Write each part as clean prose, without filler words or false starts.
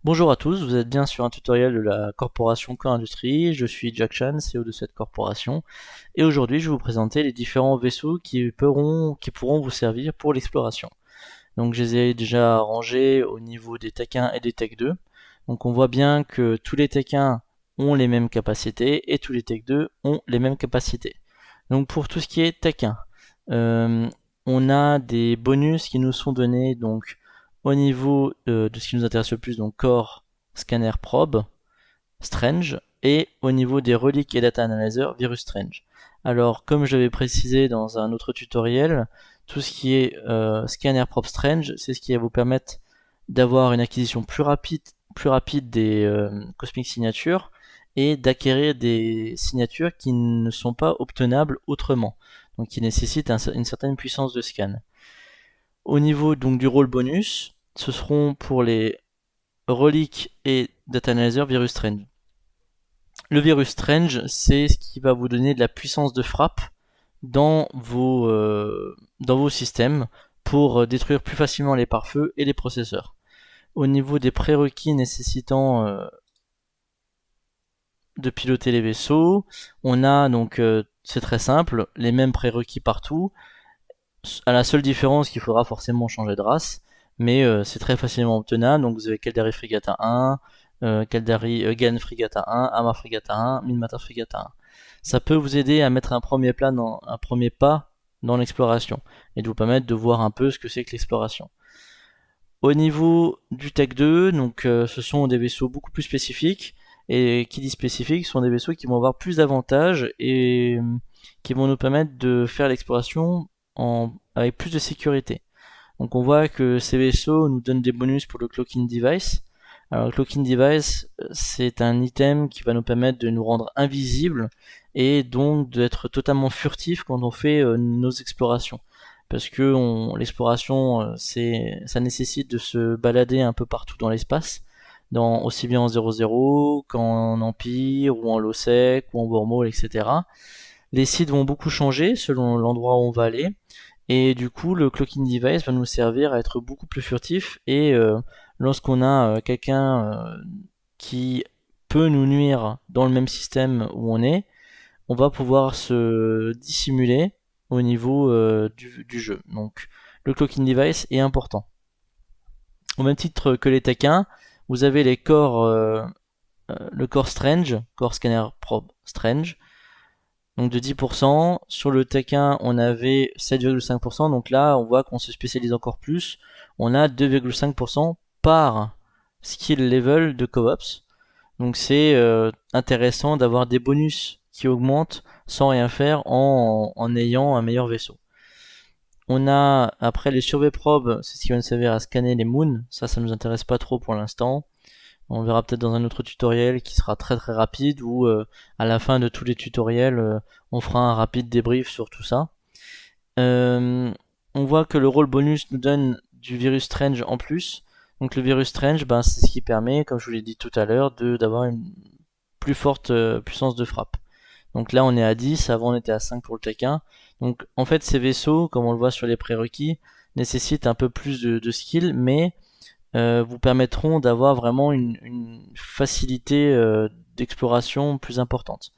Bonjour à tous, vous êtes bien sur un tutoriel de la corporation Core Industries. Je suis Jack Chan, CEO de cette corporation, et aujourd'hui je vais vous présenter les différents vaisseaux qui pourront vous servir pour l'exploration. Donc je les ai déjà rangés au niveau des Tech 1 et des Tech 2. Donc on voit bien que tous les Tech 1 ont les mêmes capacités et tous les Tech 2 ont les mêmes capacités. Donc pour tout ce qui est Tech 1, on a des bonus qui nous sont donnés donc au niveau de ce qui nous intéresse le plus, donc Core, Scanner, Probe, Strange, et au niveau des reliques et Data Analyzer, Virus Strange. Alors, comme je l'avais précisé dans un autre tutoriel, tout ce qui est Scanner, Probe, Strange, c'est ce qui va vous permettre d'avoir une acquisition plus rapide des Cosmic Signatures et d'acquérir des signatures qui ne sont pas obtenables autrement, donc qui nécessitent une certaine puissance de scan. Au niveau donc du rôle bonus, ce seront pour les reliques et Data Analyzer Virus Strange. Le Virus Strange, c'est ce qui va vous donner de la puissance de frappe dans vos systèmes pour détruire plus facilement les pare-feux et les processeurs. Au niveau des prérequis nécessitant de piloter les vaisseaux, on a donc, c'est très simple, les mêmes prérequis partout, à la seule différence qu'il faudra forcément changer de race, mais c'est très facilement obtenable. Donc vous avez Caldari Frigata 1, Gan Frigata 1, Ama Frigata 1, Minmatar Frigata 1. Ça peut vous aider à mettre un premier pas dans l'exploration et de vous permettre de voir un peu ce que c'est que l'exploration. Au niveau du Tech 2, donc ce sont des vaisseaux beaucoup plus spécifiques, et qui dit spécifiques sont des vaisseaux qui vont avoir plus d'avantages et qui vont nous permettre de faire l'exploration avec plus de sécurité. Donc on voit que ces vaisseaux nous donnent des bonus pour le Cloaking Device. Alors le Cloaking Device, c'est un item qui va nous permettre de nous rendre invisibles et donc d'être totalement furtif quand on fait nos explorations. Parce que l'exploration, ça nécessite de se balader un peu partout dans l'espace, aussi bien en 0-0 qu'en Empire, ou en Low-Sec, ou en Wormhole, etc. Les sites vont beaucoup changer selon l'endroit où on va aller, et du coup le Cloaking Device va nous servir à être beaucoup plus furtif, et lorsqu'on a quelqu'un qui peut nous nuire dans le même système où on va pouvoir se dissimuler au niveau du jeu. Donc le Cloaking Device est important. Au même titre que les Tech 1, vous avez les corps, le Core Strange, Core Scanner Probe Strange, donc de 10%. Sur le Tech 1, on avait 7,5%. Donc là, on voit qu'on se spécialise encore plus. On a 2,5% par skill level de co-ops. Donc c'est intéressant d'avoir des bonus qui augmentent sans rien faire en ayant un meilleur vaisseau. On a après les survey probes, c'est ce qui va nous servir à scanner les moons. Ça nous intéresse pas trop pour l'instant. On verra peut-être dans un autre tutoriel qui sera très très rapide, ou à la fin de tous les tutoriels, on fera un rapide débrief sur tout ça. On voit que le rôle bonus nous donne du Virus Strange en plus. Donc le Virus Strange, c'est ce qui permet, comme je vous l'ai dit tout à l'heure, d'avoir une plus forte puissance de frappe. Donc là on est à 10, avant on était à 5 pour le Tech 1. Donc en fait ces vaisseaux, comme on le voit sur les prérequis, nécessitent un peu plus de skill, mais vous permettront d'avoir vraiment une facilité d'exploration plus importante.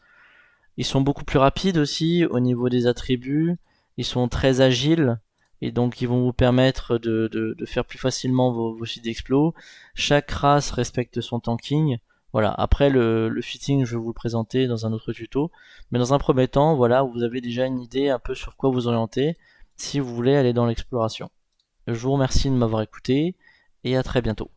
Ils sont beaucoup plus rapides aussi au niveau des attributs, ils sont très agiles, et donc ils vont vous permettre de faire plus facilement vos sites d'explo. Chaque race respecte son tanking. Voilà, après le fitting, je vais vous le présenter dans un autre tuto, mais dans un premier temps, voilà, vous avez déjà une idée un peu sur quoi vous orienter si vous voulez aller dans l'exploration. Je vous remercie de m'avoir écouté, et à très bientôt.